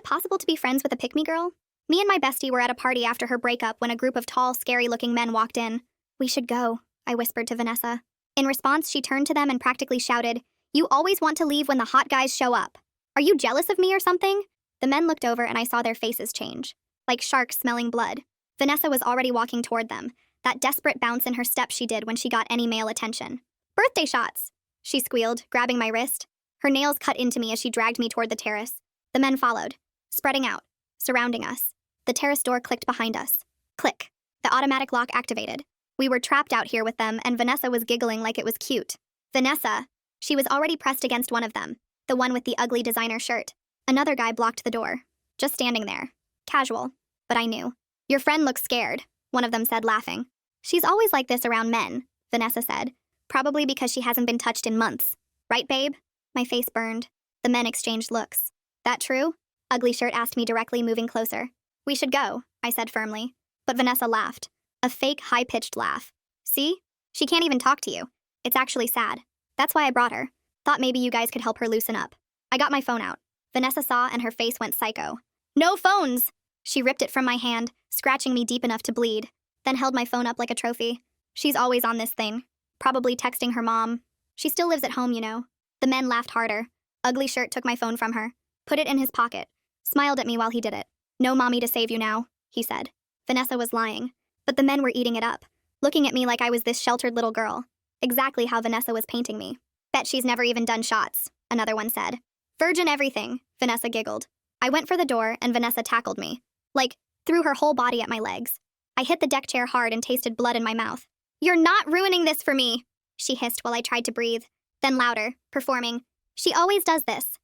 possible to be friends with a pick-me girl? Me and my bestie were at a party after her breakup when a group of tall, scary-looking men walked in. We should go, I whispered to Vanessa. In response, she turned to them and practically shouted, "You always want to leave when the hot guys show up. Are you jealous of me or something?" The men looked over and I saw their faces change, like sharks smelling blood. Vanessa was already walking toward them, that desperate bounce in her step she did when she got any male attention. "Birthday shots," she squealed, grabbing my wrist. Her nails cut into me as she dragged me toward the terrace. The men followed, spreading out, surrounding us. The terrace door clicked behind us. Click. The automatic lock activated. We were trapped out here with them, and Vanessa was giggling like it was cute. Vanessa! She was already pressed against one of them, the one with the ugly designer shirt. Another guy blocked the door, just standing there. Casual. But I knew. "Your friend looks scared," one of them said, laughing. "She's always like this around men," Vanessa said. "Probably because she hasn't been touched in months. Right, babe?" My face burned. The men exchanged looks. "That true?" Ugly Shirt asked me directly, moving closer. "We should go," I said firmly. But Vanessa laughed. A fake, high-pitched laugh. "See? She can't even talk to you. It's actually sad. That's why I brought her. Thought maybe you guys could help her loosen up." I got my phone out. Vanessa saw and her face went psycho. "No phones!" She ripped it from my hand, scratching me deep enough to bleed, then held my phone up like a trophy. "She's always on this thing. Probably texting her mom. She still lives at home, you know." The men laughed harder. Ugly Shirt took my phone from her, put it in his pocket, smiled at me while he did it. "No mommy to save you now," he said. Vanessa was lying, but the men were eating it up, looking at me like I was this sheltered little girl. Exactly how Vanessa was painting me. "Bet she's never even done shots," another one said. "Virgin everything," Vanessa giggled. I went for the door and Vanessa tackled me. Like, threw her whole body at my legs. I hit the deck chair hard and tasted blood in my mouth. "You're not ruining this for me," she hissed while I tried to breathe. Then louder, performing, "She always does this."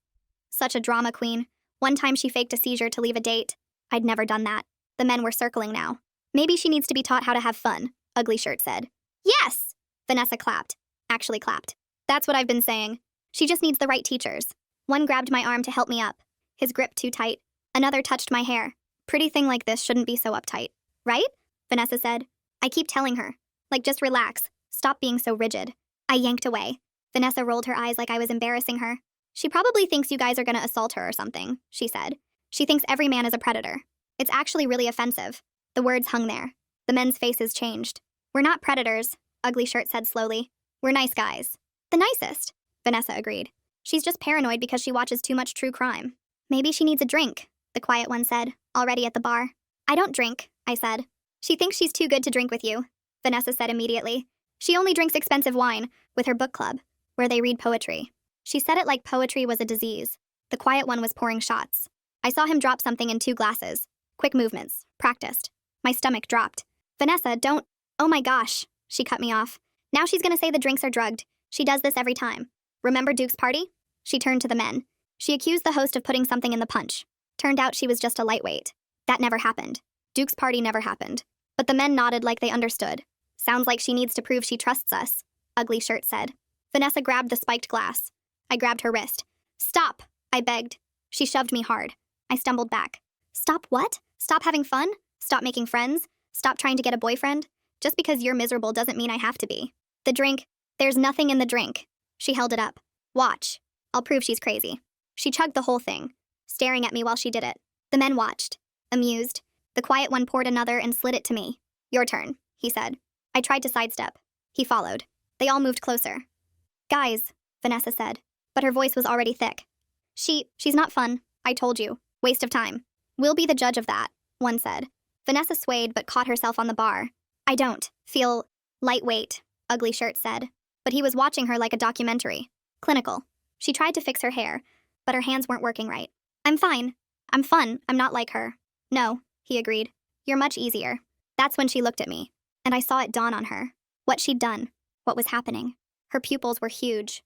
Such a drama queen. One time she faked a seizure to leave a date. I'd never done that. The men were circling now. "Maybe she needs to be taught how to have fun," Ugly Shirt said. "Yes!" Vanessa clapped. Actually clapped. "That's what I've been saying. She just needs the right teachers." One grabbed my arm to help me up, his grip too tight. Another touched my hair. "Pretty thing like this shouldn't be so uptight. Right?" Vanessa said. I keep telling her. Like, just relax. Stop being so rigid. I yanked away. Vanessa rolled her eyes like I was embarrassing her. "She probably thinks you guys are gonna assault her or something," she said. "She thinks every man is a predator. It's actually really offensive." The words hung there. The men's faces changed. "We're not predators," Ugly Shirt said slowly. "We're nice guys." "The nicest," Vanessa agreed. "She's just paranoid because she watches too much true crime." "Maybe she needs a drink," the quiet one said, already at the bar. "I don't drink," I said. "She thinks she's too good to drink with you," Vanessa said immediately. "She only drinks expensive wine with her book club, where they read poetry." She said it like poetry was a disease. The quiet one was pouring shots. I saw him drop something in 2 glasses. Quick movements. Practiced. My stomach dropped. "Vanessa, don't—" "Oh my gosh," she cut me off. "Now she's gonna say the drinks are drugged. She does this every time. Remember Duke's party?" She turned to the men. She accused the host of putting something in the punch. Turned out she was just a lightweight. That never happened. Duke's party never happened. But the men nodded like they understood. "Sounds like she needs to prove she trusts us," Ugly Shirt said. Vanessa grabbed the spiked glass. I grabbed her wrist. "Stop," I begged. She shoved me hard. I stumbled back. "Stop what? Stop having fun? Stop making friends? Stop trying to get a boyfriend? Just because you're miserable doesn't mean I have to be. The drink, there's nothing in the drink." She held it up. "Watch. I'll prove she's crazy." She chugged the whole thing, staring at me while she did it. The men watched, amused. The quiet one poured another and slid it to me. "Your turn," he said. I tried to sidestep. He followed. They all moved closer. "Guys," Vanessa said, but her voice was already thick. She's not fun, I told you. Waste of time." "We'll be the judge of that," one said. Vanessa swayed but caught herself on the bar. "I don't feel lightweight," Ugly Shirt said, but he was watching her like a documentary. Clinical. She tried to fix her hair, but her hands weren't working right. "I'm fine. I'm fun. I'm not like her." "No," he agreed. "You're much easier." That's when she looked at me, and I saw it dawn on her. What she'd done. What was happening. Her pupils were huge.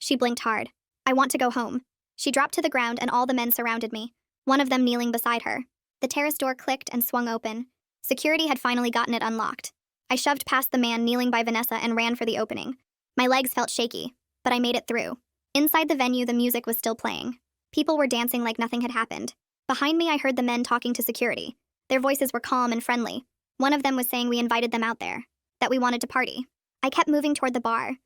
She blinked hard. "I want to go home." She dropped to the ground and all the men surrounded me, one of them kneeling beside her. The terrace door clicked and swung open. Security had finally gotten it unlocked. I shoved past the man kneeling by Vanessa and ran for the opening. My legs felt shaky, but I made it through. Inside the venue, the music was still playing. People were dancing like nothing had happened. Behind me, I heard the men talking to security. Their voices were calm and friendly. One of them was saying we invited them out there, that we wanted to party. I kept moving toward the bar.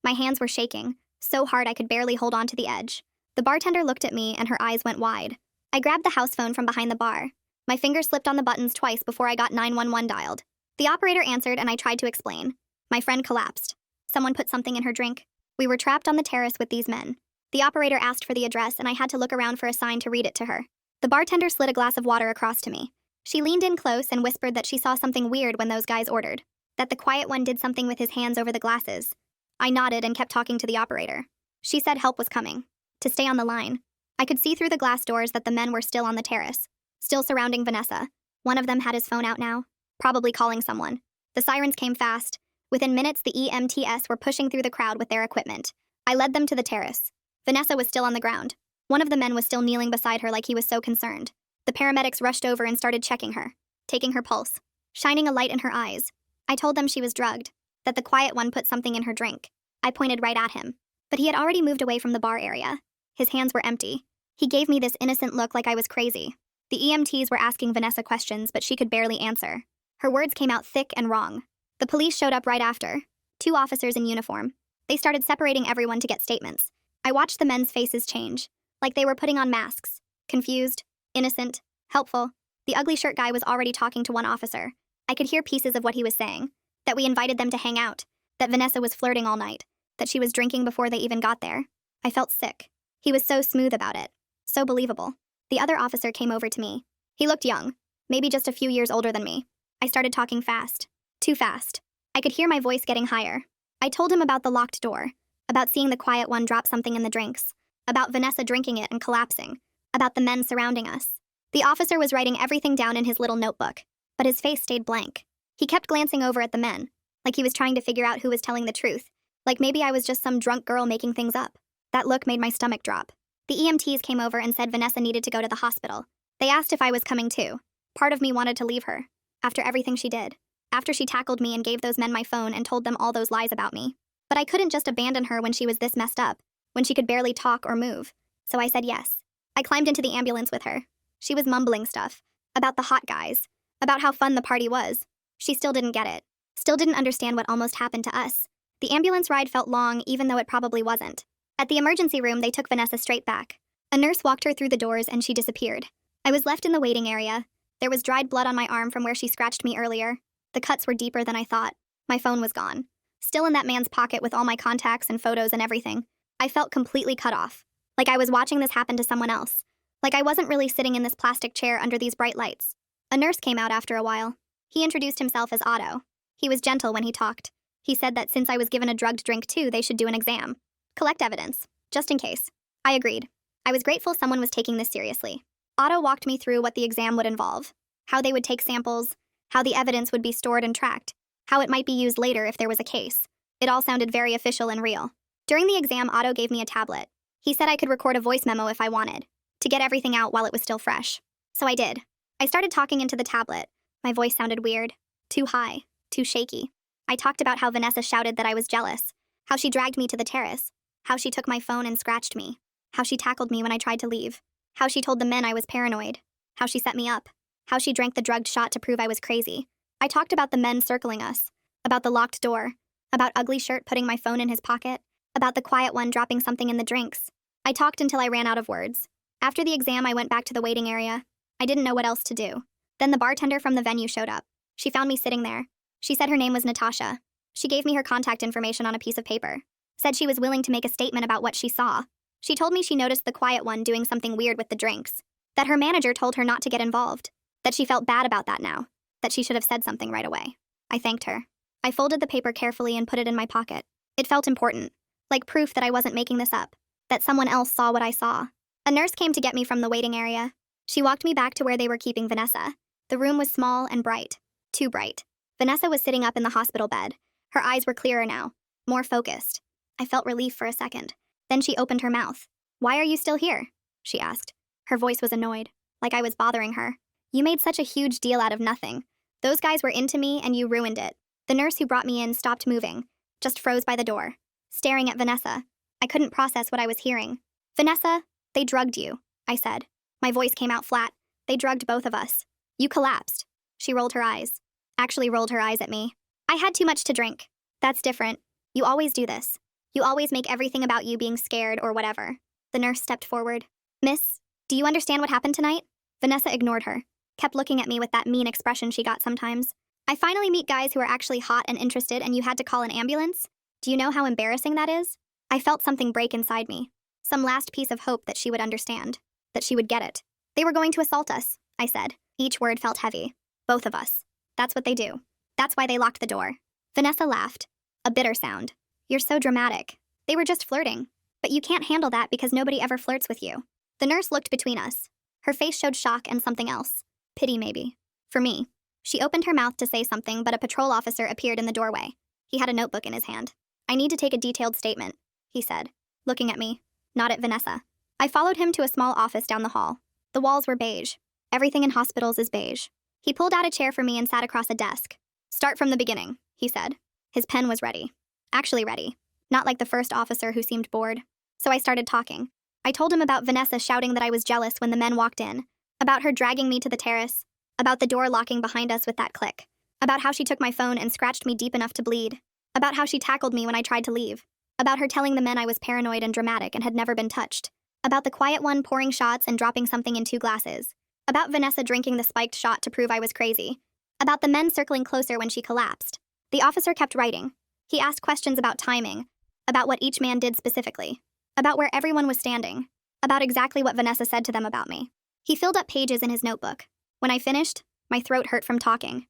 My hands were shaking, so hard I could barely hold on to the edge. The bartender looked at me and her eyes went wide. I grabbed the house phone from behind the bar. My finger slipped on the buttons twice before I got 911 dialed. The operator answered and I tried to explain. My friend collapsed. Someone put something in her drink. We were trapped on the terrace with these men. The operator asked for the address and I had to look around for a sign to read it to her. The bartender slid a glass of water across to me. She leaned in close and whispered that she saw something weird when those guys ordered. That the quiet one did something with his hands over the glasses. I nodded and kept talking to the operator. She said help was coming. To stay on the line. I could see through the glass doors that the men were still on the terrace. Still surrounding Vanessa. One of them had his phone out now. Probably calling someone. The sirens came fast. Within minutes, the EMTs were pushing through the crowd with their equipment. I led them to the terrace. Vanessa was still on the ground. One of the men was still kneeling beside her like he was so concerned. The paramedics rushed over and started checking her, taking her pulse, shining a light in her eyes. I told them she was drugged, that the quiet one put something in her drink. I pointed right at him. But he had already moved away from the bar area. His hands were empty. He gave me this innocent look like I was crazy. The EMTs were asking Vanessa questions, but she could barely answer. Her words came out thick and wrong. The police showed up right after. 2 officers in uniform. They started separating everyone to get statements. I watched the men's faces change, like they were putting on masks. Confused, innocent, helpful. The ugly shirt guy was already talking to one officer. I could hear pieces of what he was saying. That we invited them to hang out. That Vanessa was flirting all night. That she was drinking before they even got there. I felt sick. He was so smooth about it. So believable. The other officer came over to me. He looked young. Maybe just a few years older than me. I started talking fast. Too fast. I could hear my voice getting higher. I told him about the locked door. About seeing the quiet one drop something in the drinks. About Vanessa drinking it and collapsing. About the men surrounding us. The officer was writing everything down in his little notebook. But his face stayed blank. He kept glancing over at the men. Like he was trying to figure out who was telling the truth. Like maybe I was just some drunk girl making things up. That look made my stomach drop. The EMTs came over and said Vanessa needed to go to the hospital. They asked if I was coming too. Part of me wanted to leave her. After everything she did. After she tackled me and gave those men my phone and told them all those lies about me. But I couldn't just abandon her when she was this messed up. When she could barely talk or move. So I said yes. I climbed into the ambulance with her. She was mumbling stuff. About the hot guys. About how fun the party was. She still didn't get it. Still didn't understand what almost happened to us. The ambulance ride felt long even though it probably wasn't. At the emergency room, they took Vanessa straight back. A nurse walked her through the doors and she disappeared. I was left in the waiting area. There was dried blood on my arm from where she scratched me earlier. The cuts were deeper than I thought. My phone was gone. Still in that man's pocket with all my contacts and photos and everything. I felt completely cut off. Like I was watching this happen to someone else. Like I wasn't really sitting in this plastic chair under these bright lights. A nurse came out after a while. He introduced himself as Otto. He was gentle when he talked. He said that since I was given a drugged drink too, they should do an exam. Collect evidence, just in case. I agreed. I was grateful someone was taking this seriously. Otto walked me through what the exam would involve. How they would take samples. How the evidence would be stored and tracked. How it might be used later if there was a case. It all sounded very official and real. During the exam, Otto gave me a tablet. He said I could record a voice memo if I wanted. To get everything out while it was still fresh. So I did. I started talking into the tablet. My voice sounded weird. Too high. Too shaky. I talked about how Vanessa shouted that I was jealous. How she dragged me to the terrace. How she took my phone and scratched me. How she tackled me when I tried to leave. How she told the men I was paranoid. How she set me up. How she drank the drugged shot to prove I was crazy. I talked about the men circling us. About the locked door. About Ugly Shirt putting my phone in his pocket. About the quiet one dropping something in the drinks. I talked until I ran out of words. After the exam, I went back to the waiting area. I didn't know what else to do. Then the bartender from the venue showed up. She found me sitting there. She said her name was Natasha. She gave me her contact information on a piece of paper. Said she was willing to make a statement about what she saw. She told me she noticed the quiet one doing something weird with the drinks. That her manager told her not to get involved. That she felt bad about that now. That she should have said something right away. I thanked her. I folded the paper carefully and put it in my pocket. It felt important. Like proof that I wasn't making this up. That someone else saw what I saw. A nurse came to get me from the waiting area. She walked me back to where they were keeping Vanessa. The room was small and bright. Too bright. Vanessa was sitting up in the hospital bed. Her eyes were clearer now. More focused. I felt relief for a second. Then she opened her mouth. "Why are you still here?" she asked. Her voice was annoyed. Like I was bothering her. "You made such a huge deal out of nothing. Those guys were into me and you ruined it." The nurse who brought me in stopped moving. Just froze by the door. Staring at Vanessa. I couldn't process what I was hearing. "Vanessa, they drugged you," I said. My voice came out flat. "They drugged both of us. You collapsed." She rolled her eyes. Actually rolled her eyes at me. "I had too much to drink. That's different. You always do this. You always make everything about you being scared or whatever." The nurse stepped forward. "Miss, Do you understand what happened tonight? Vanessa ignored her, kept looking at me with that mean expression she got sometimes. I finally meet guys who are actually hot and interested, and you had to call an ambulance? Do you know how embarrassing that is? I felt something break inside me. Some last piece of hope that she would understand, that she would get it. They were going to assault us, I said. Each word felt heavy. Both of us. That's what they do. That's why they locked the door. Vanessa laughed. A bitter sound. You're so dramatic. They were just flirting. But you can't handle that because nobody ever flirts with you. The nurse looked between us. Her face showed shock and something else. Pity, maybe. For me. She opened her mouth to say something, but a patrol officer appeared in the doorway. He had a notebook in his hand. I need to take a detailed statement, he said, looking at me, not at Vanessa. I followed him to a small office down the hall. The walls were beige. Everything in hospitals is beige. He pulled out a chair for me and sat across a desk. Start from the beginning, he said. His pen was ready. Actually ready. Not like the first officer who seemed bored. So I started talking. I told him about Vanessa shouting that I was jealous when the men walked in, about her dragging me to the terrace, about the door locking behind us with that click, about how she took my phone and scratched me deep enough to bleed, about how she tackled me when I tried to leave, about her telling the men I was paranoid and dramatic and had never been touched, about the quiet one pouring shots and dropping something in 2 glasses, about Vanessa drinking the spiked shot to prove I was crazy, about the men circling closer when she collapsed. The officer kept writing. He asked questions about timing, about what each man did specifically, about where everyone was standing, about exactly what Vanessa said to them about me. He filled up pages in his notebook. When I finished, my throat hurt from talking.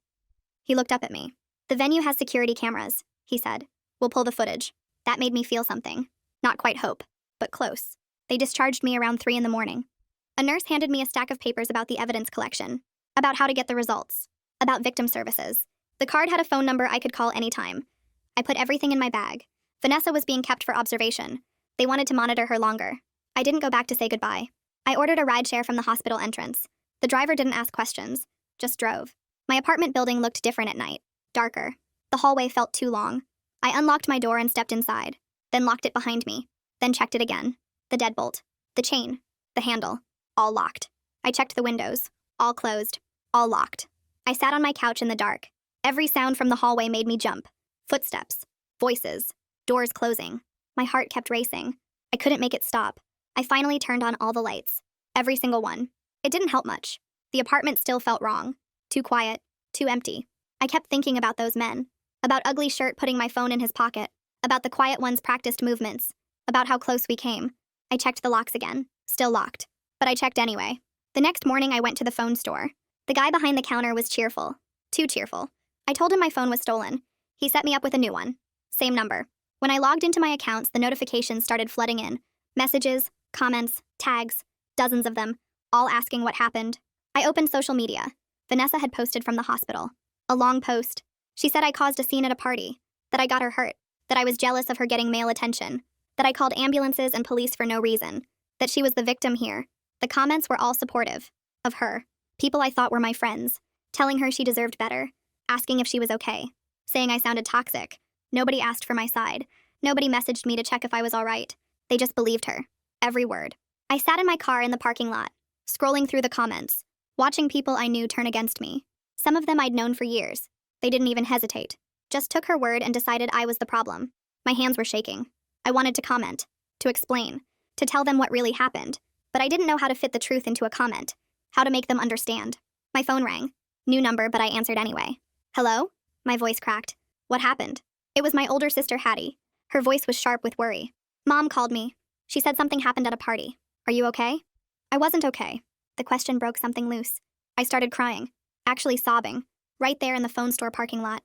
He looked up at me. The venue has security cameras, he said. We'll pull the footage. That made me feel something. Not quite hope, but close. They discharged me around 3 in the morning. A nurse handed me a stack of papers about the evidence collection, about how to get the results, about victim services. The card had a phone number I could call anytime. I put everything in my bag. Vanessa was being kept for observation. They wanted to monitor her longer. I didn't go back to say goodbye. I ordered a rideshare from the hospital entrance. The driver didn't ask questions, just drove. My apartment building looked different at night, darker. The hallway felt too long. I unlocked my door and stepped inside, then locked it behind me, then checked it again. The deadbolt, the chain, the handle, all locked. I checked the windows, all closed, all locked. I sat on my couch in the dark. Every sound from the hallway made me jump. Footsteps, voices, doors closing. My heart kept racing. I couldn't make it stop. I finally turned on all the lights. Every single one. It didn't help much. The apartment still felt wrong. Too quiet. Too empty. I kept thinking about those men. About Ugly Shirt putting my phone in his pocket. About the quiet one's practiced movements. About how close we came. I checked the locks again. Still locked. But I checked anyway. The next morning I went to the phone store. The guy behind the counter was cheerful. Too cheerful. I told him my phone was stolen. He set me up with a new one. Same number. When I logged into my accounts, the notifications started flooding in. Messages, comments, tags, dozens of them, all asking what happened. I opened social media. Vanessa had posted from the hospital. A long post. She said I caused a scene at a party, that I got her hurt, that I was jealous of her getting male attention, that I called ambulances and police for no reason, that she was the victim here. The comments were all supportive. Of her. People I thought were my friends. Telling her she deserved better. Asking if she was okay. Saying I sounded toxic. Nobody asked for my side. Nobody messaged me to check if I was all right. They just believed her. Every word. I sat in my car in the parking lot, scrolling through the comments, watching people I knew turn against me. Some of them I'd known for years. They didn't even hesitate. Just took her word and decided I was the problem. My hands were shaking. I wanted to comment, to explain, to tell them what really happened, but I didn't know how to fit the truth into a comment, how to make them understand. My phone rang. New number, but I answered anyway. Hello? My voice cracked. What happened? It was my older sister, Hattie. Her voice was sharp with worry. Mom called me. She said something happened at a party. Are you okay? I wasn't okay. The question broke something loose. I started crying, actually sobbing, right there in the phone store parking lot.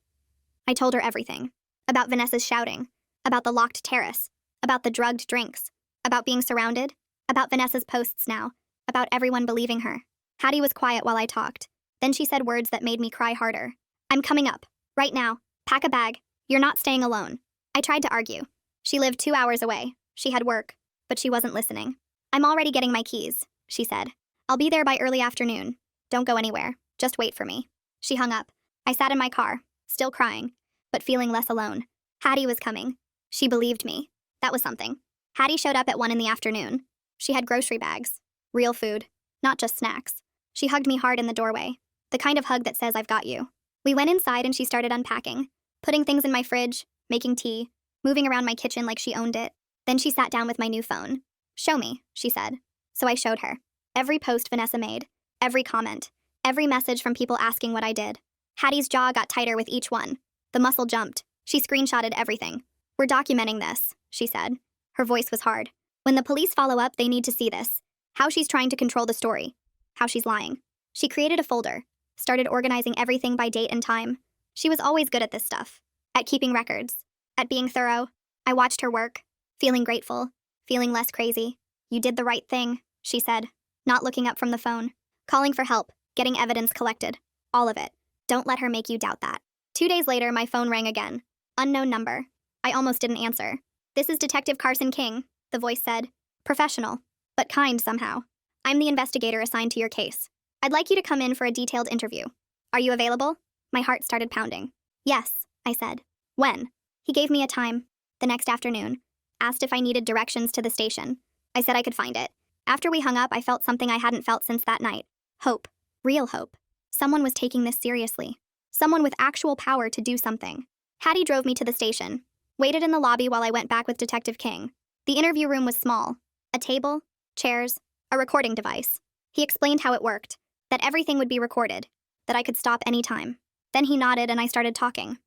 I told her everything. About Vanessa's shouting, about the locked terrace, about the drugged drinks, about being surrounded, about Vanessa's posts now, about everyone believing her. Hattie was quiet while I talked. Then she said words that made me cry harder. I'm coming up. Right now. Pack a bag. You're not staying alone. I tried to argue. She lived 2 hours away. She had work. But she wasn't listening. I'm already getting my keys, she said. I'll be there by early afternoon. Don't go anywhere. Just wait for me. She hung up. I sat in my car, still crying, but feeling less alone. Hattie was coming. She believed me. That was something. Hattie showed up at 1 in the afternoon. She had grocery bags. Real food. Not just snacks. She hugged me hard in the doorway. The kind of hug that says I've got you. We went inside and she started unpacking, putting things in my fridge, making tea, moving around my kitchen like she owned it. Then she sat down with my new phone. Show me, she said. So I showed her. Every post Vanessa made, every comment, every message from people asking what I did. Hattie's jaw got tighter with each one. The muscle jumped. She screenshotted everything. "We're documenting this," she said. Her voice was hard. "When the police follow up, they need to see this. How she's trying to control the story. How she's lying." She created a folder, started organizing everything by date and time. She was always good at this stuff. At keeping records. At being thorough. I watched her work, feeling grateful, feeling less crazy. "You did the right thing," she said, not looking up from the phone. "Calling for help, getting evidence collected. All of it. Don't let her make you doubt that." 2 days later, my phone rang again. Unknown number. I almost didn't answer. "This is Detective Carson King," the voice said. Professional, but kind somehow. "I'm the investigator assigned to your case. I'd like you to come in for a detailed interview. Are you available?" My heart started pounding. "Yes," I said. "When?" He gave me a time. The next afternoon. Asked if I needed directions to the station. I said I could find it. After we hung up, I felt something I hadn't felt since that night. Hope. Real hope. Someone was taking this seriously. Someone with actual power to do something. Hattie drove me to the station. Waited in the lobby while I went back with Detective King. The interview room was small. A table, chairs, a recording device. He explained how it worked. That everything would be recorded. That I could stop any time. Then he nodded and I started talking.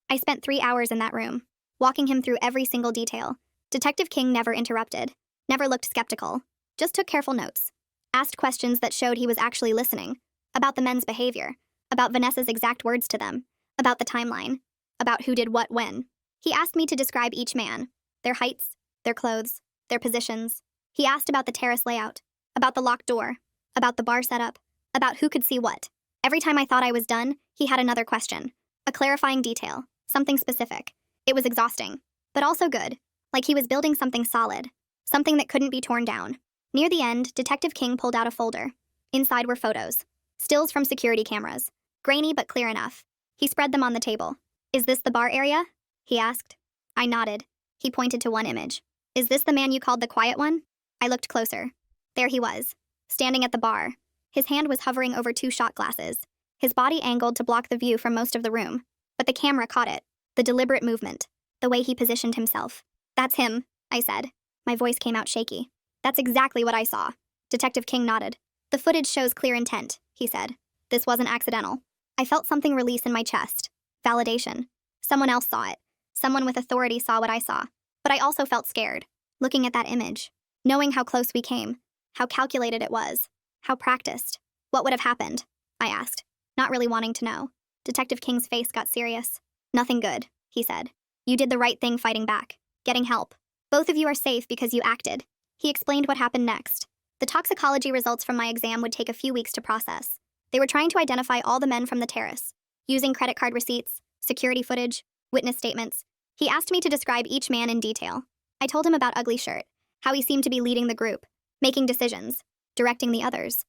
I spent 3 hours in that room, walking him through every single detail. Detective King never interrupted. Never looked skeptical. Just took careful notes. Asked questions that showed he was actually listening. About the men's behavior. About Vanessa's exact words to them. About the timeline. About who did what when. He asked me to describe each man. Their heights, their clothes, their positions. He asked about the terrace layout. About the locked door. About the bar setup. About who could see what. Every time I thought I was done, he had another question. A clarifying detail. Something specific. It was exhausting. But also good. Like he was building something solid. Something that couldn't be torn down. Near the end, Detective King pulled out a folder. Inside were photos. Stills from security cameras. Grainy but clear enough. He spread them on the table. "Is this the bar area?" he asked. I nodded. He pointed to one image. "Is this the man you called the quiet one?" I looked closer. There he was. Standing at the bar. His hand was hovering over 2 shot glasses. His body angled to block the view from most of the room. But the camera caught it. The deliberate movement. The way he positioned himself. "That's him," I said. My voice came out shaky. "That's exactly what I saw." Detective King nodded. "The footage shows clear intent," he said. "This wasn't accidental." I felt something release in my chest. Validation. Someone else saw it. Someone with authority saw what I saw. But I also felt scared. Looking at that image. Knowing how close we came. How calculated it was. How practiced. What would have happened? I asked. Not really wanting to know. Detective King's face got serious. "Nothing good," he said. "You did the right thing fighting back. Getting help. Both of you are safe because you acted." He explained what happened next. The toxicology results from my exam would take a few weeks to process. They were trying to identify all the men from the terrace. Using credit card receipts, security footage, witness statements. He asked me to describe each man in detail. I told him about Ugly Shirt. How he seemed to be leading the group. Making decisions. Directing the others.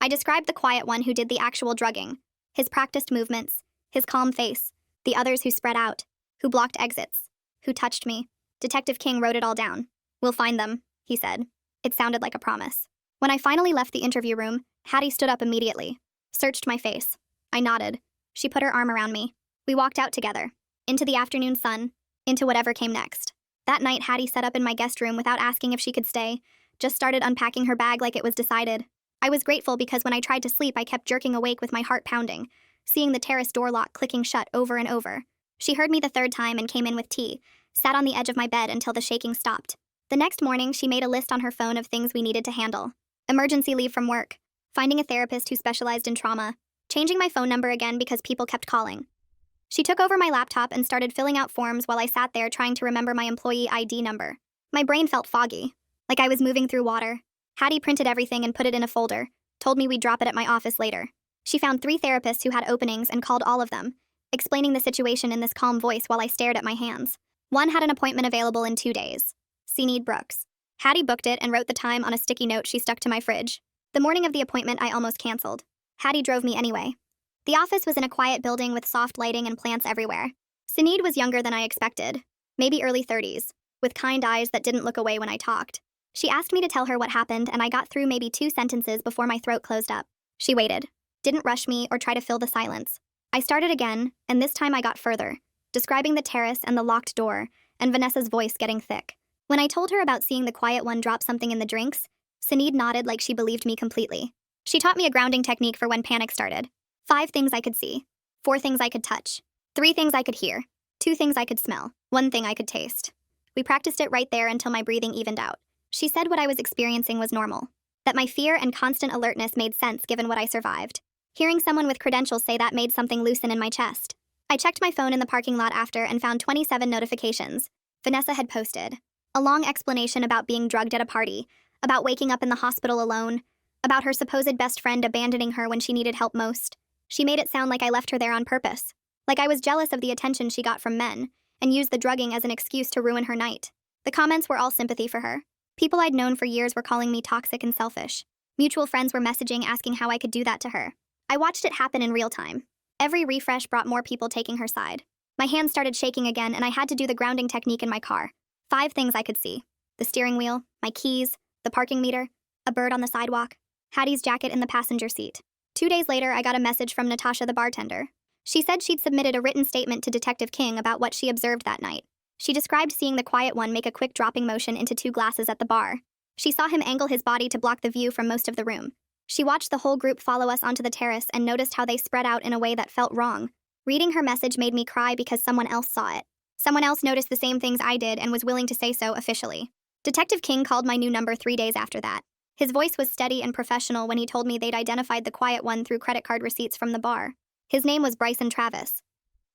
I described the quiet one who did the actual drugging. His practiced movements. His calm face. The others who spread out. Who blocked exits. Who touched me. Detective King wrote it all down. "We'll find them," he said. It sounded like a promise. When I finally left the interview room, Hattie stood up immediately. Searched my face. I nodded. She put her arm around me. We walked out together. Into the afternoon sun. Into whatever came next. That night, Hattie set up in my guest room without asking if she could stay. Just started unpacking her bag like it was decided. I was grateful because when I tried to sleep, I kept jerking awake with my heart pounding, seeing the terrace door lock clicking shut over and over. She heard me the 3rd time and came in with tea, sat on the edge of my bed until the shaking stopped. The next morning, she made a list on her phone of things we needed to handle. Emergency leave from work, finding a therapist who specialized in trauma, changing my phone number again because people kept calling. She took over my laptop and started filling out forms while I sat there trying to remember my employee ID number. My brain felt foggy, like I was moving through water. Hattie printed everything and put it in a folder, told me we'd drop it at my office later. She found 3 therapists who had openings and called all of them, explaining the situation in this calm voice while I stared at my hands. One had an appointment available in 2 days. Sinead Brooks. Hattie booked it and wrote the time on a sticky note she stuck to my fridge. The morning of the appointment, I almost canceled. Hattie drove me anyway. The office was in a quiet building with soft lighting and plants everywhere. Sinead was younger than I expected, maybe early 30s, with kind eyes that didn't look away when I talked. She asked me to tell her what happened, and I got through maybe 2 sentences before my throat closed up. She waited, didn't rush me or try to fill the silence. I started again, and this time I got further, describing the terrace and the locked door, and Vanessa's voice getting thick. When I told her about seeing the quiet one drop something in the drinks, Sinead nodded like she believed me completely. She taught me a grounding technique for when panic started. 5 things I could see. 4 things I could touch. 3 things I could hear. 2 things I could smell. 1 thing I could taste. We practiced it right there until my breathing evened out. She said what I was experiencing was normal. That my fear and constant alertness made sense given what I survived. Hearing someone with credentials say that made something loosen in my chest. I checked my phone in the parking lot after and found 27 notifications. Vanessa had posted a long explanation about being drugged at a party, about waking up in the hospital alone, about her supposed best friend abandoning her when she needed help most. She made it sound like I left her there on purpose, like I was jealous of the attention she got from men, and used the drugging as an excuse to ruin her night. The comments were all sympathy for her. People I'd known for years were calling me toxic and selfish. Mutual friends were messaging asking how I could do that to her. I watched it happen in real time. Every refresh brought more people taking her side. My hands started shaking again, and I had to do the grounding technique in my car. 5 things I could see. The steering wheel, my keys, the parking meter, a bird on the sidewalk, Hattie's jacket in the passenger seat. 2 days later, I got a message from Natasha, the bartender. She said she'd submitted a written statement to Detective King about what she observed that night. She described seeing the quiet one make a quick dropping motion into 2 glasses at the bar. She saw him angle his body to block the view from most of the room. She watched the whole group follow us onto the terrace and noticed how they spread out in a way that felt wrong. Reading her message made me cry because someone else saw it. Someone else noticed the same things I did and was willing to say so officially. Detective King called my new number 3 days after that. His voice was steady and professional when he told me they'd identified the quiet one through credit card receipts from the bar. His name was Bryson Travis.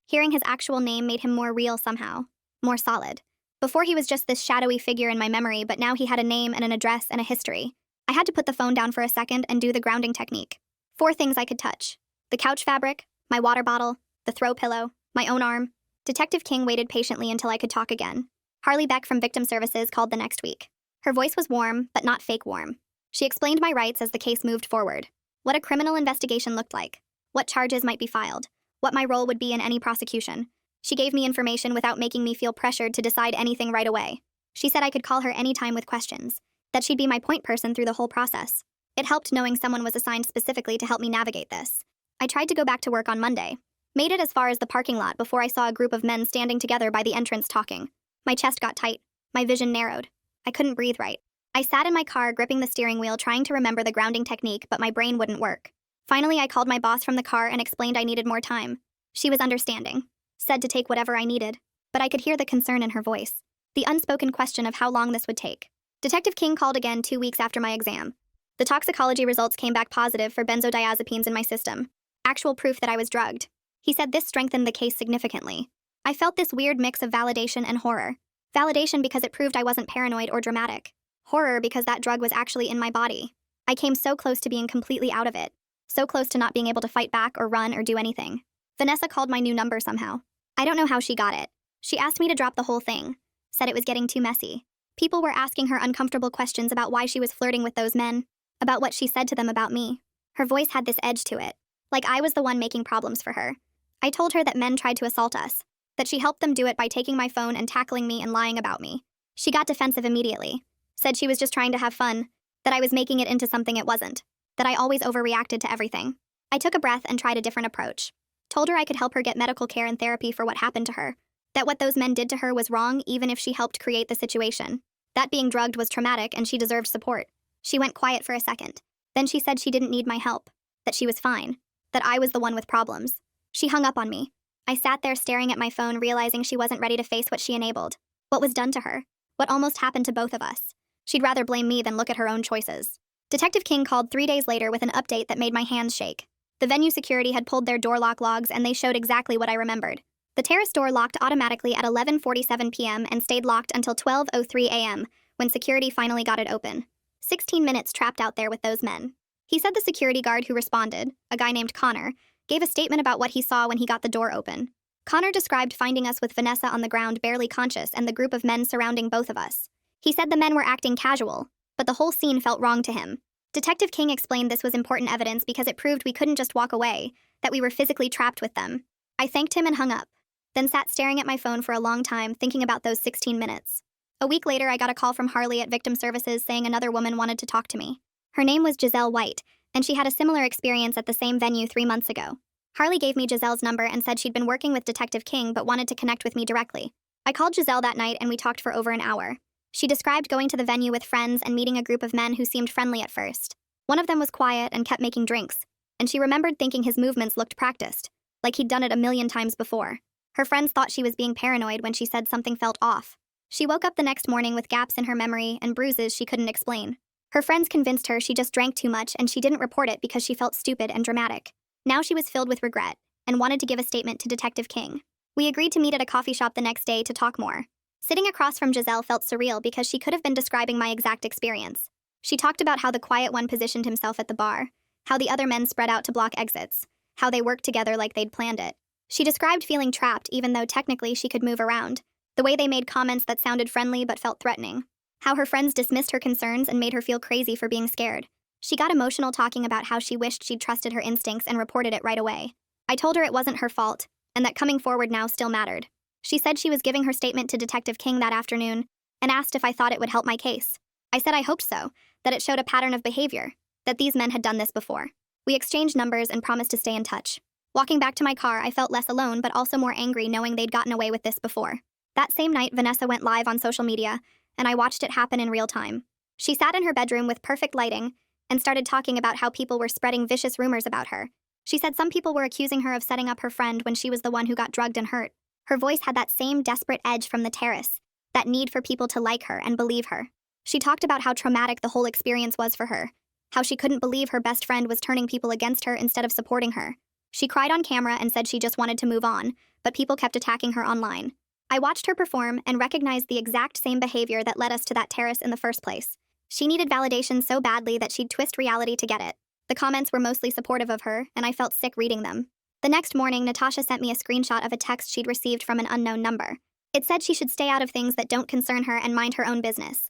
Hearing his actual name made him more real somehow, more solid. Before he was just this shadowy figure in my memory, but now he had a name and an address and a history. I had to put the phone down for a second and do the grounding technique. 4 things I could touch. The couch fabric, my water bottle, the throw pillow, my own arm. Detective King waited patiently until I could talk again. Harley Beck from Victim Services called the next week. Her voice was warm, but not fake warm. She explained my rights as the case moved forward. What a criminal investigation looked like. What charges might be filed. What my role would be in any prosecution. She gave me information without making me feel pressured to decide anything right away. She said I could call her anytime with questions. That she'd be my point person through the whole process. It helped knowing someone was assigned specifically to help me navigate this. I tried to go back to work on Monday. Made it as far as the parking lot before I saw a group of men standing together by the entrance talking. My chest got tight. My vision narrowed. I couldn't breathe right. I sat in my car gripping the steering wheel trying to remember the grounding technique, but my brain wouldn't work. Finally, I called my boss from the car and explained I needed more time. She was understanding. Said to take whatever I needed. But I could hear the concern in her voice. The unspoken question of how long this would take. Detective King called again 2 weeks after my exam. The toxicology results came back positive for benzodiazepines in my system. Actual proof that I was drugged. He said this strengthened the case significantly. I felt this weird mix of validation and horror. Validation because it proved I wasn't paranoid or dramatic. Horror because that drug was actually in my body. I came so close to being completely out of it. So close to not being able to fight back or run or do anything. Vanessa called my new number somehow. I don't know how she got it. She asked me to drop the whole thing. Said it was getting too messy. People were asking her uncomfortable questions about why she was flirting with those men. About what she said to them about me. Her voice had this edge to it. Like I was the one making problems for her. I told her that men tried to assault us. That she helped them do it by taking my phone and tackling me and lying about me. She got defensive immediately. Said she was just trying to have fun. That I was making it into something it wasn't. That I always overreacted to everything. I took a breath and tried a different approach. Told her I could help her get medical care and therapy for what happened to her. That what those men did to her was wrong even if she helped create the situation. That being drugged was traumatic and she deserved support. She went quiet for a second. Then she said she didn't need my help. That she was fine. That I was the one with problems. She hung up on me. I sat there staring at my phone realizing she wasn't ready to face what she enabled. What was done to her. What almost happened to both of us. She'd rather blame me than look at her own choices. Detective King called 3 days later with an update that made my hands shake. The venue security had pulled their door lock logs and they showed exactly what I remembered. The terrace door locked automatically at 11:47 p.m. and stayed locked until 12:03 a.m. when security finally got it open. 16 minutes trapped out there with those men. He said the security guard who responded, a guy named Connor, gave a statement about what he saw when he got the door open. Connor described finding us with Vanessa on the ground barely conscious and the group of men surrounding both of us. He said the men were acting casual, but the whole scene felt wrong to him. Detective King explained this was important evidence because it proved we couldn't just walk away, that we were physically trapped with them. I thanked him and hung up, then sat staring at my phone for a long time thinking about those 16 minutes. A week later, I got a call from Harley at Victim Services saying another woman wanted to talk to me. Her name was Giselle White, and she had a similar experience at the same venue 3 months ago. Harley gave me Giselle's number and said she'd been working with Detective King but wanted to connect with me directly. I called Giselle that night and we talked for over an hour. She described going to the venue with friends and meeting a group of men who seemed friendly at first. One of them was quiet and kept making drinks, and she remembered thinking his movements looked practiced, like he'd done it a million times before. Her friends thought she was being paranoid when she said something felt off. She woke up the next morning with gaps in her memory and bruises she couldn't explain. Her friends convinced her she just drank too much and she didn't report it because she felt stupid and dramatic. Now she was filled with regret and wanted to give a statement to Detective King. We agreed to meet at a coffee shop the next day to talk more. Sitting across from Giselle felt surreal because she could have been describing my exact experience. She talked about how the quiet one positioned himself at the bar, how the other men spread out to block exits, how they worked together like they'd planned it. She described feeling trapped even though technically she could move around, the way they made comments that sounded friendly but felt threatening, how her friends dismissed her concerns and made her feel crazy for being scared. She got emotional talking about how she wished she'd trusted her instincts and reported it right away. I told her it wasn't her fault, and that coming forward now still mattered. She said she was giving her statement to Detective King that afternoon and asked if I thought it would help my case. I said I hoped so, that it showed a pattern of behavior, that these men had done this before. We exchanged numbers and promised to stay in touch. Walking back to my car, I felt less alone but also more angry knowing they'd gotten away with this before. That same night, Vanessa went live on social media, and I watched it happen in real time. She sat in her bedroom with perfect lighting and started talking about how people were spreading vicious rumors about her. She said some people were accusing her of setting up her friend when she was the one who got drugged and hurt. Her voice had that same desperate edge from the terrace, that need for people to like her and believe her. She talked about how traumatic the whole experience was for her, how she couldn't believe her best friend was turning people against her instead of supporting her. She cried on camera and said she just wanted to move on, but people kept attacking her online. I watched her perform and recognized the exact same behavior that led us to that terrace in the first place. She needed validation so badly that she'd twist reality to get it. The comments were mostly supportive of her, and I felt sick reading them. The next morning, Natasha sent me a screenshot of a text she'd received from an unknown number. It said she should stay out of things that don't concern her and mind her own business.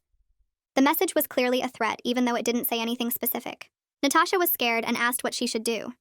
The message was clearly a threat, even though it didn't say anything specific. Natasha was scared and asked what she should do.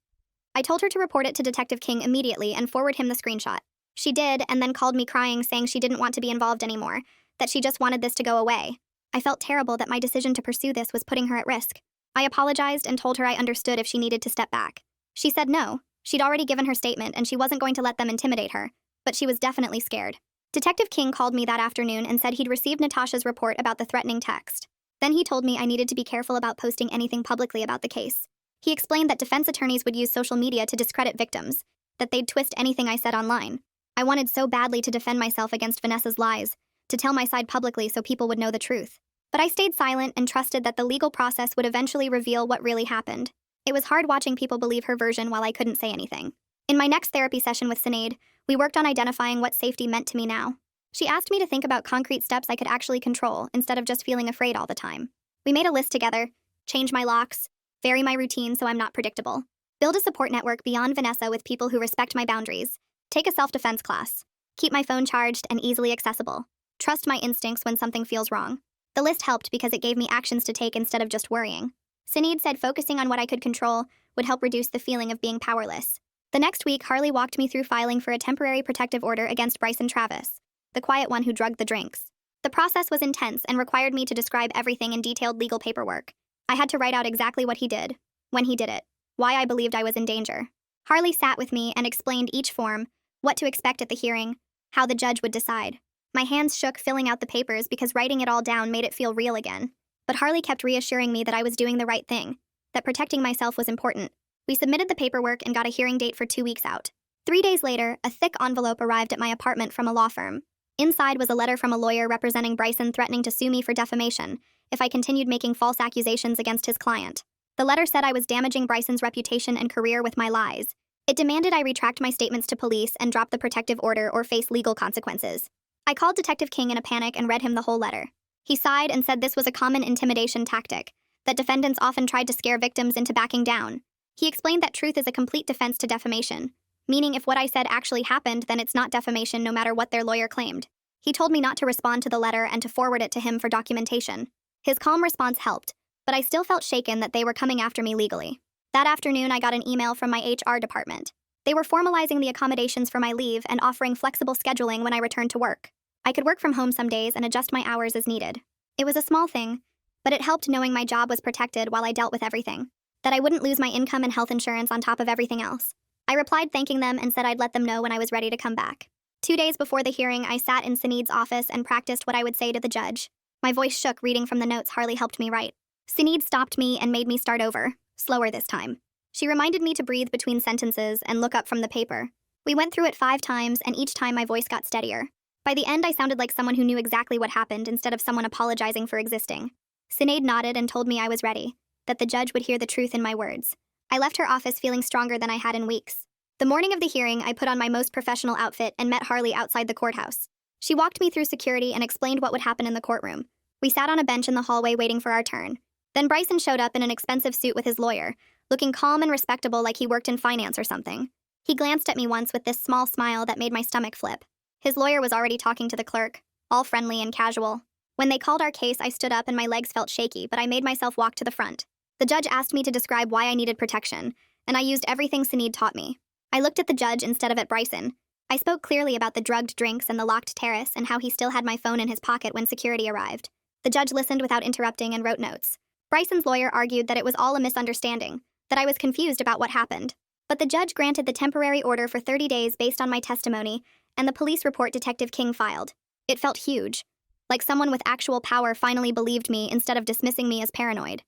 I told her to report it to Detective King immediately and forward him the screenshot. She did, and then called me crying, saying she didn't want to be involved anymore, that she just wanted this to go away. I felt terrible that my decision to pursue this was putting her at risk. I apologized and told her I understood if she needed to step back. She said no. She'd already given her statement and she wasn't going to let them intimidate her, but she was definitely scared. Detective King called me that afternoon and said he'd received Natasha's report about the threatening text. Then he told me I needed to be careful about posting anything publicly about the case. He explained that defense attorneys would use social media to discredit victims, that they'd twist anything I said online. I wanted so badly to defend myself against Vanessa's lies, to tell my side publicly so people would know the truth. But I stayed silent and trusted that the legal process would eventually reveal what really happened. It was hard watching people believe her version while I couldn't say anything. In my next therapy session with Sinead, we worked on identifying what safety meant to me now. She asked me to think about concrete steps I could actually control instead of just feeling afraid all the time. We made a list together: change my locks, vary my routine so I'm not predictable, build a support network beyond Vanessa with people who respect my boundaries, take a self-defense class, keep my phone charged and easily accessible, trust my instincts when something feels wrong. The list helped because it gave me actions to take instead of just worrying. Sinead said focusing on what I could control would help reduce the feeling of being powerless. The next week, Harley walked me through filing for a temporary protective order against Bryson Travis, the quiet one who drugged the drinks. The process was intense and required me to describe everything in detailed legal paperwork. I had to write out exactly what he did, when he did it, why I believed I was in danger. Harley sat with me and explained each form, what to expect at the hearing, how the judge would decide. My hands shook filling out the papers because writing it all down made it feel real again. But Harley kept reassuring me that I was doing the right thing, that protecting myself was important. We submitted the paperwork and got a hearing date for 2 weeks out. 3 days later, a thick envelope arrived at my apartment from a law firm. Inside was a letter from a lawyer representing Bryson threatening to sue me for defamation if I continued making false accusations against his client. The letter said I was damaging Bryson's reputation and career with my lies. It demanded I retract my statements to police and drop the protective order or face legal consequences. I called Detective King in a panic and read him the whole letter. He sighed and said this was a common intimidation tactic, that defendants often tried to scare victims into backing down. He explained that truth is a complete defense to defamation, meaning if what I said actually happened, then it's not defamation no matter what their lawyer claimed. He told me not to respond to the letter and to forward it to him for documentation. His calm response helped, but I still felt shaken that they were coming after me legally. That afternoon, I got an email from my HR department. They were formalizing the accommodations for my leave and offering flexible scheduling when I returned to work. I could work from home some days and adjust my hours as needed. It was a small thing, but it helped knowing my job was protected while I dealt with everything, that I wouldn't lose my income and health insurance on top of everything else. I replied thanking them and said I'd let them know when I was ready to come back. 2 days before the hearing, I sat in Sinead's office and practiced what I would say to the judge. My voice shook reading from the notes Harley helped me write. Sinead stopped me and made me start over, slower this time. She reminded me to breathe between sentences and look up from the paper. We went through it 5 times, and each time my voice got steadier. By the end, I sounded like someone who knew exactly what happened instead of someone apologizing for existing. Sinead nodded and told me I was ready, that the judge would hear the truth in my words. I left her office feeling stronger than I had in weeks. The morning of the hearing, I put on my most professional outfit and met Harley outside the courthouse. She walked me through security and explained what would happen in the courtroom. We sat on a bench in the hallway waiting for our turn. Then Bryson showed up in an expensive suit with his lawyer, looking calm and respectable like he worked in finance or something. He glanced at me once with this small smile that made my stomach flip. His lawyer was already talking to the clerk, all friendly and casual. When they called our case, I stood up and my legs felt shaky, but I made myself walk to the front. The judge asked me to describe why I needed protection, and I used everything Sinead taught me. I looked at the judge instead of at Bryson. I spoke clearly about the drugged drinks and the locked terrace and how he still had my phone in his pocket when security arrived. The judge listened without interrupting and wrote notes. Bryson's lawyer argued that it was all a misunderstanding, that I was confused about what happened. But the judge granted the temporary order for 30 days based on my testimony, and the police report Detective King filed. It felt huge. Like someone with actual power finally believed me instead of dismissing me as paranoid.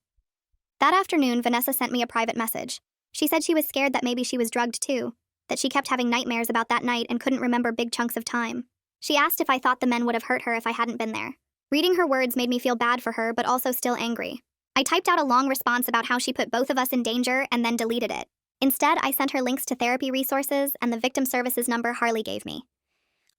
That afternoon, Vanessa sent me a private message. She said she was scared that maybe she was drugged too, that she kept having nightmares about that night and couldn't remember big chunks of time. She asked if I thought the men would have hurt her if I hadn't been there. Reading her words made me feel bad for her, but also still angry. I typed out a long response about how she put both of us in danger and then deleted it. Instead, I sent her links to therapy resources and the victim services number Harley gave me.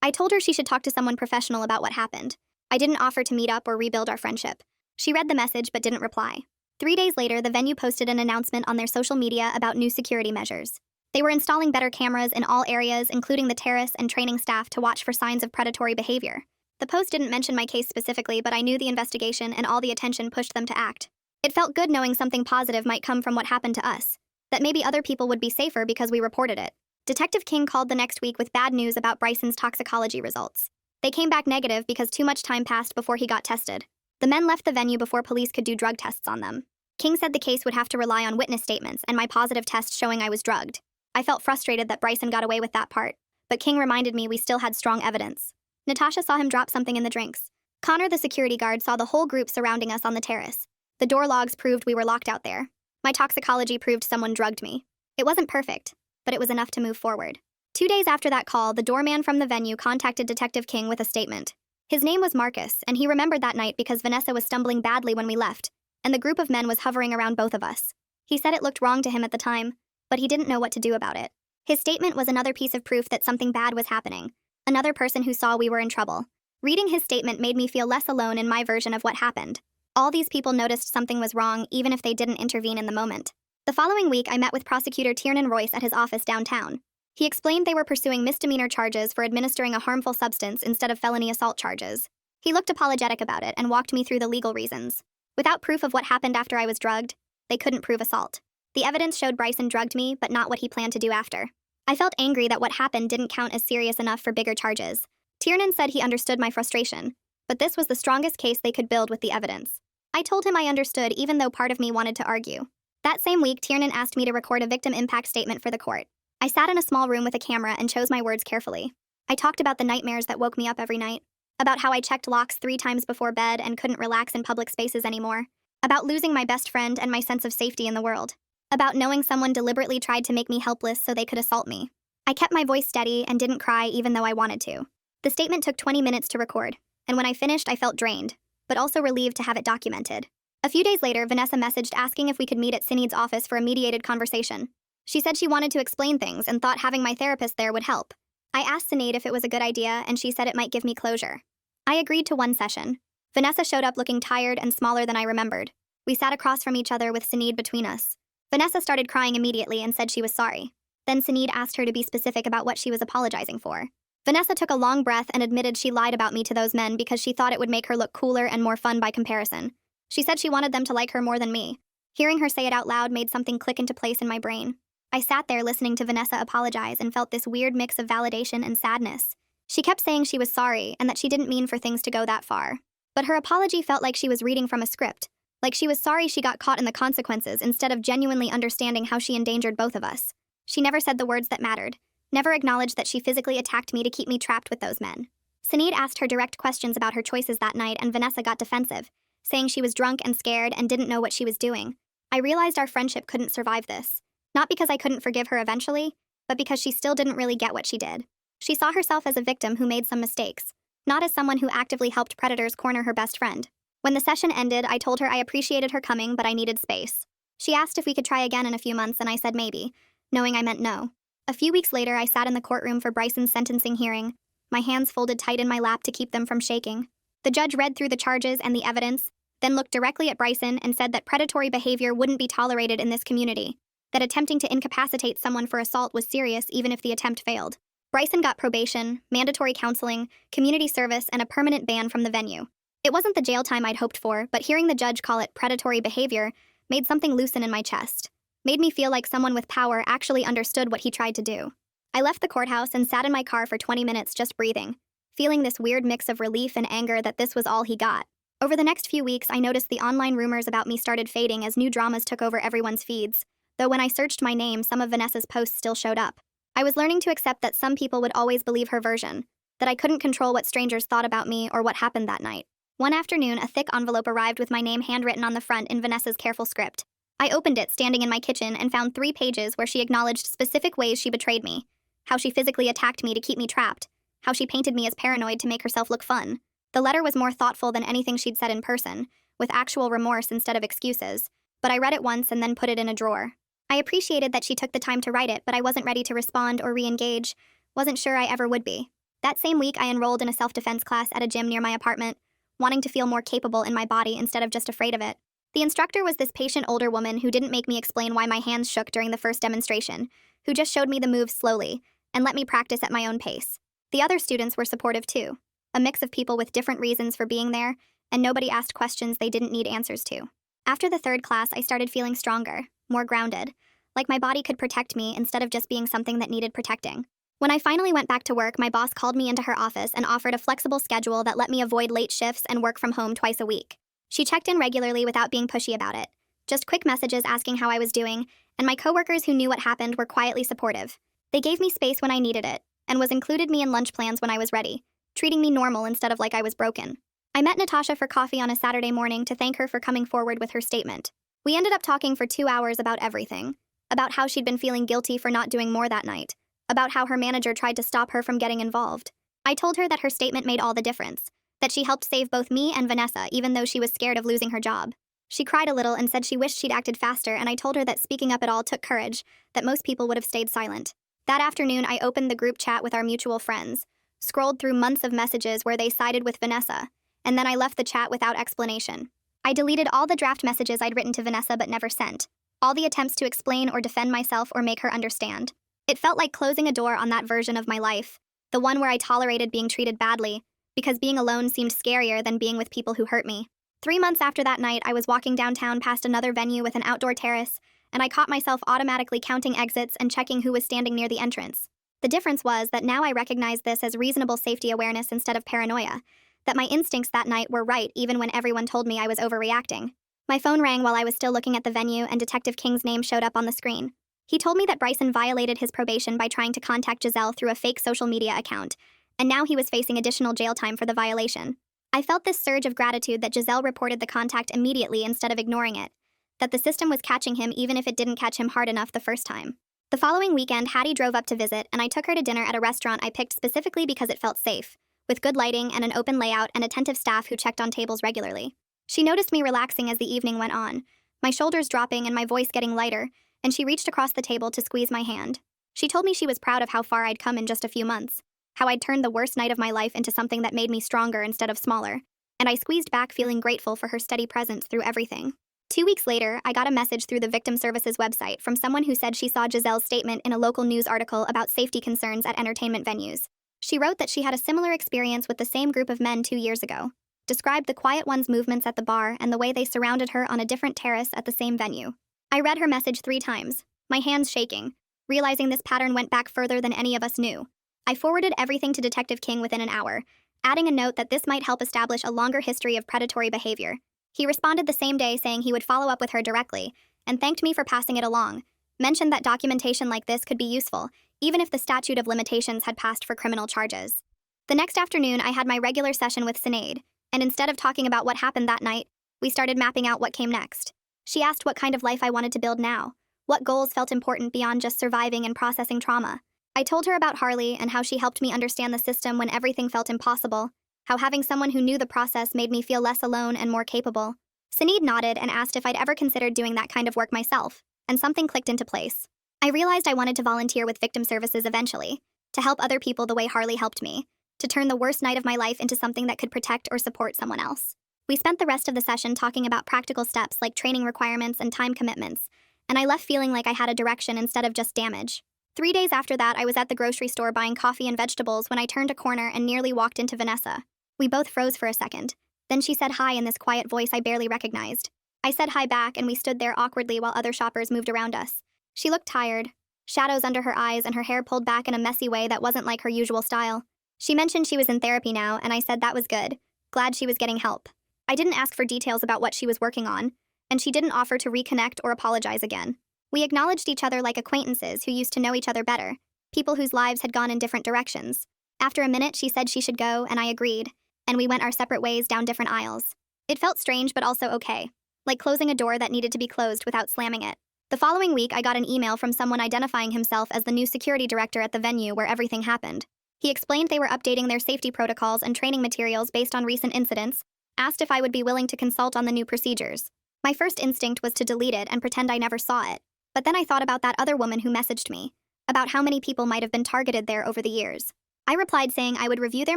I told her she should talk to someone professional about what happened. I didn't offer to meet up or rebuild our friendship. She read the message but didn't reply. 3 days later, the venue posted an announcement on their social media about new security measures. They were installing better cameras in all areas, including the terrace, and training staff to watch for signs of predatory behavior. The post didn't mention my case specifically, but I knew the investigation and all the attention pushed them to act. It felt good knowing something positive might come from what happened to us, that maybe other people would be safer because we reported it. Detective King called the next week with bad news about Bryson's toxicology results. They came back negative because too much time passed before he got tested. The men left the venue before police could do drug tests on them. King said the case would have to rely on witness statements and my positive test showing I was drugged. I felt frustrated that Bryson got away with that part, but King reminded me we still had strong evidence. Natasha saw him drop something in the drinks. Connor, the security guard, saw the whole group surrounding us on the terrace. The door logs proved we were locked out there. My toxicology proved someone drugged me. It wasn't perfect, but it was enough to move forward. 2 days after that call, the doorman from the venue contacted Detective King with a statement. His name was Marcus, and he remembered that night because Vanessa was stumbling badly when we left, and the group of men was hovering around both of us. He said it looked wrong to him at the time, but he didn't know what to do about it. His statement was another piece of proof that something bad was happening, another person who saw we were in trouble. Reading his statement made me feel less alone in my version of what happened. All these people noticed something was wrong, even if they didn't intervene in the moment. The following week, I met with Prosecutor Tiernan Royce at his office downtown. He explained they were pursuing misdemeanor charges for administering a harmful substance instead of felony assault charges. He looked apologetic about it and walked me through the legal reasons. Without proof of what happened after I was drugged, they couldn't prove assault. The evidence showed Bryson drugged me, but not what he planned to do after. I felt angry that what happened didn't count as serious enough for bigger charges. Tiernan said he understood my frustration, but this was the strongest case they could build with the evidence. I told him I understood, even though part of me wanted to argue. That same week, Tiernan asked me to record a victim impact statement for the court. I sat in a small room with a camera and chose my words carefully. I talked about the nightmares that woke me up every night, about how I checked locks 3 times before bed and couldn't relax in public spaces anymore, about losing my best friend and my sense of safety in the world, about knowing someone deliberately tried to make me helpless so they could assault me. I kept my voice steady and didn't cry even though I wanted to. The statement took 20 minutes to record, and when I finished, I felt drained, but also relieved to have it documented. A few days later, Vanessa messaged asking if we could meet at Sinead's office for a mediated conversation. She said she wanted to explain things and thought having my therapist there would help. I asked Sinead if it was a good idea, and she said it might give me closure. I agreed to one session. Vanessa showed up looking tired and smaller than I remembered. We sat across from each other with Sinead between us. Vanessa started crying immediately and said she was sorry. Then Sinead asked her to be specific about what she was apologizing for. Vanessa took a long breath and admitted she lied about me to those men because she thought it would make her look cooler and more fun by comparison. She said she wanted them to like her more than me. Hearing her say it out loud made something click into place in my brain. I sat there listening to Vanessa apologize and felt this weird mix of validation and sadness. She kept saying she was sorry and that she didn't mean for things to go that far. But her apology felt like she was reading from a script, like she was sorry she got caught in the consequences instead of genuinely understanding how she endangered both of us. She never said the words that mattered, never acknowledged that she physically attacked me to keep me trapped with those men. Sinead asked her direct questions about her choices that night, and Vanessa got defensive, saying she was drunk and scared and didn't know what she was doing. I realized our friendship couldn't survive this. Not because I couldn't forgive her eventually, but because she still didn't really get what she did. She saw herself as a victim who made some mistakes, not as someone who actively helped predators corner her best friend. When the session ended, I told her I appreciated her coming, but I needed space. She asked if we could try again in a few months, and I said maybe, knowing I meant no. A few weeks later, I sat in the courtroom for Bryson's sentencing hearing, my hands folded tight in my lap to keep them from shaking. The judge read through the charges and the evidence, then looked directly at Bryson and said that predatory behavior wouldn't be tolerated in this community, that attempting to incapacitate someone for assault was serious even if the attempt failed. Bryson got probation, mandatory counseling, community service, and a permanent ban from the venue. It wasn't the jail time I'd hoped for, but hearing the judge call it predatory behavior made something loosen in my chest. Made me feel like someone with power actually understood what he tried to do. I left the courthouse and sat in my car for 20 minutes just breathing, feeling this weird mix of relief and anger that this was all he got. Over the next few weeks, I noticed the online rumors about me started fading as new dramas took over everyone's feeds, though when I searched my name, some of Vanessa's posts still showed up. I was learning to accept that some people would always believe her version, that I couldn't control what strangers thought about me or what happened that night. One afternoon, a thick envelope arrived with my name handwritten on the front in Vanessa's careful script. I opened it standing in my kitchen and found 3 pages where she acknowledged specific ways she betrayed me, how she physically attacked me to keep me trapped, how she painted me as paranoid to make herself look fun. The letter was more thoughtful than anything she'd said in person, with actual remorse instead of excuses, but I read it once and then put it in a drawer. I appreciated that she took the time to write it, but I wasn't ready to respond or re-engage, wasn't sure I ever would be. That same week, I enrolled in a self-defense class at a gym near my apartment, wanting to feel more capable in my body instead of just afraid of it. The instructor was this patient older woman who didn't make me explain why my hands shook during the first demonstration, who just showed me the moves slowly and let me practice at my own pace. The other students were supportive too, a mix of people with different reasons for being there, and nobody asked questions they didn't need answers to. After the 3rd class, I started feeling stronger, more grounded, like my body could protect me instead of just being something that needed protecting. When I finally went back to work, my boss called me into her office and offered a flexible schedule that let me avoid late shifts and work from home twice a week. She checked in regularly without being pushy about it, just quick messages asking how I was doing, and my coworkers who knew what happened were quietly supportive. They gave me space when I needed it, and included me in lunch plans when I was ready, treating me normal instead of like I was broken. I met Natasha for coffee on a Saturday morning to thank her for coming forward with her statement. We ended up talking for 2 hours about everything, about how she'd been feeling guilty for not doing more that night, about how her manager tried to stop her from getting involved. I told her that her statement made all the difference, that she helped save both me and Vanessa even though she was scared of losing her job. She cried a little and said she wished she'd acted faster, and I told her that speaking up at all took courage, that most people would have stayed silent. That afternoon, I opened the group chat with our mutual friends, scrolled through months of messages where they sided with Vanessa, and then I left the chat without explanation. I deleted all the draft messages I'd written to Vanessa but never sent, all the attempts to explain or defend myself or make her understand. It felt like closing a door on that version of my life, the one where I tolerated being treated badly, because being alone seemed scarier than being with people who hurt me. 3 months after that night, I was walking downtown past another venue with an outdoor terrace, and I caught myself automatically counting exits and checking who was standing near the entrance. The difference was that now I recognized this as reasonable safety awareness instead of paranoia, that my instincts that night were right even when everyone told me I was overreacting. My phone rang while I was still looking at the venue, and Detective King's name showed up on the screen. He told me that Bryson violated his probation by trying to contact Giselle through a fake social media account, and now he was facing additional jail time for the violation. I felt this surge of gratitude that Giselle reported the contact immediately instead of ignoring it, that the system was catching him even if it didn't catch him hard enough the first time. The following weekend, Hattie drove up to visit, and I took her to dinner at a restaurant I picked specifically because it felt safe, with good lighting and an open layout and attentive staff who checked on tables regularly. She noticed me relaxing as the evening went on, my shoulders dropping and my voice getting lighter, and she reached across the table to squeeze my hand. She told me she was proud of how far I'd come in just a few months, how I'd turned the worst night of my life into something that made me stronger instead of smaller, and I squeezed back feeling grateful for her steady presence through everything. 2 weeks later, I got a message through the Victim Services website from someone who said she saw Giselle's statement in a local news article about safety concerns at entertainment venues. She wrote that she had a similar experience with the same group of men 2 years ago, described the quiet one's movements at the bar and the way they surrounded her on a different terrace at the same venue. I read her message 3 times, my hands shaking, realizing this pattern went back further than any of us knew. I forwarded everything to Detective King within an hour, adding a note that this might help establish a longer history of predatory behavior. He responded the same day saying he would follow up with her directly, and thanked me for passing it along, mentioned that documentation like this could be useful, even if the statute of limitations had passed for criminal charges. The next afternoon, I had my regular session with Sinead, and instead of talking about what happened that night, we started mapping out what came next. She asked what kind of life I wanted to build now, what goals felt important beyond just surviving and processing trauma. I told her about Harley and how she helped me understand the system when everything felt impossible, how having someone who knew the process made me feel less alone and more capable. Sinead nodded and asked if I'd ever considered doing that kind of work myself, and something clicked into place. I realized I wanted to volunteer with victim services eventually, to help other people the way Harley helped me, to turn the worst night of my life into something that could protect or support someone else. We spent the rest of the session talking about practical steps like training requirements and time commitments, and I left feeling like I had a direction instead of just damage. 3 days after that, I was at the grocery store buying coffee and vegetables when I turned a corner and nearly walked into Vanessa. We both froze for a second. Then she said hi in this quiet voice I barely recognized. I said hi back, and we stood there awkwardly while other shoppers moved around us. She looked tired, shadows under her eyes and her hair pulled back in a messy way that wasn't like her usual style. She mentioned she was in therapy now, and I said that was good. Glad she was getting help. I didn't ask for details about what she was working on, and she didn't offer to reconnect or apologize again. We acknowledged each other like acquaintances who used to know each other better, people whose lives had gone in different directions. After a minute, she said she should go, and I agreed, and we went our separate ways down different aisles. It felt strange but also okay, like closing a door that needed to be closed without slamming it. The following week, I got an email from someone identifying himself as the new security director at the venue where everything happened. He explained they were updating their safety protocols and training materials based on recent incidents, asked if I would be willing to consult on the new procedures. My first instinct was to delete it and pretend I never saw it. But then I thought about that other woman who messaged me, about how many people might have been targeted there over the years. I replied saying I would review their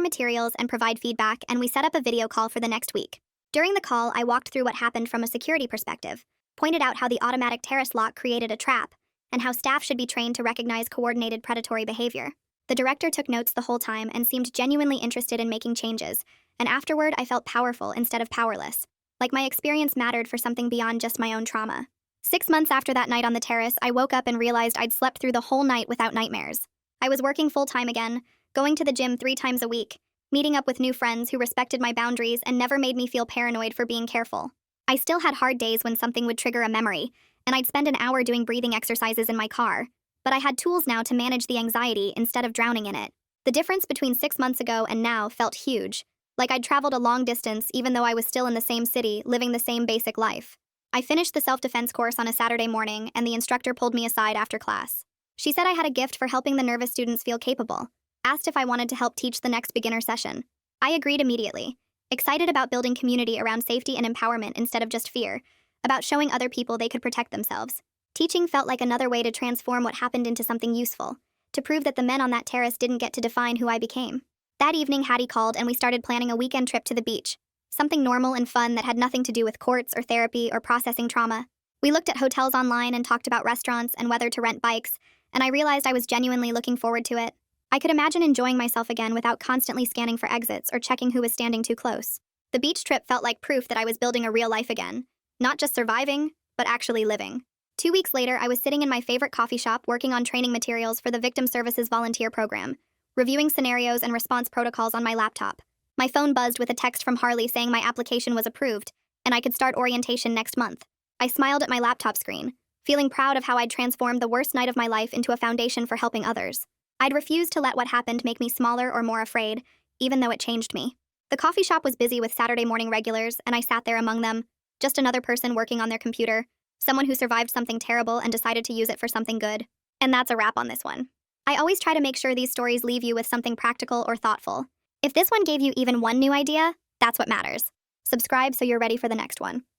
materials and provide feedback, and we set up a video call for the next week. During the call, I walked through what happened from a security perspective, pointed out how the automatic terrace lock created a trap, and how staff should be trained to recognize coordinated predatory behavior. The director took notes the whole time and seemed genuinely interested in making changes, and afterward I felt powerful instead of powerless, like my experience mattered for something beyond just my own trauma. 6 months after that night on the terrace, I woke up and realized I'd slept through the whole night without nightmares. I was working full-time again, going to the gym 3 times a week, meeting up with new friends who respected my boundaries and never made me feel paranoid for being careful. I still had hard days when something would trigger a memory, and I'd spend an hour doing breathing exercises in my car, but I had tools now to manage the anxiety instead of drowning in it. The difference between 6 months ago and now felt huge, like I'd traveled a long distance even though I was still in the same city, living the same basic life. I finished the self-defense course on a Saturday morning, and the instructor pulled me aside after class. She said I had a gift for helping the nervous students feel capable, asked if I wanted to help teach the next beginner session. I agreed immediately, excited about building community around safety and empowerment instead of just fear, about showing other people they could protect themselves. Teaching felt like another way to transform what happened into something useful, to prove that the men on that terrace didn't get to define who I became. That evening, Hattie called and we started planning a weekend trip to the beach. Something normal and fun that had nothing to do with courts or therapy or processing trauma. We looked at hotels online and talked about restaurants and whether to rent bikes, and I realized I was genuinely looking forward to it. I could imagine enjoying myself again without constantly scanning for exits or checking who was standing too close. The beach trip felt like proof that I was building a real life again. Not just surviving, but actually living. 2 weeks later, I was sitting in my favorite coffee shop working on training materials for the Victim Services Volunteer Program, reviewing scenarios and response protocols on my laptop. My phone buzzed with a text from Harley saying my application was approved, and I could start orientation next month. I smiled at my laptop screen, feeling proud of how I'd transformed the worst night of my life into a foundation for helping others. I'd refused to let what happened make me smaller or more afraid, even though it changed me. The coffee shop was busy with Saturday morning regulars, and I sat there among them, just another person working on their computer, someone who survived something terrible and decided to use it for something good. And that's a wrap on this one. I always try to make sure these stories leave you with something practical or thoughtful. If this one gave you even one new idea, that's what matters. Subscribe so you're ready for the next one.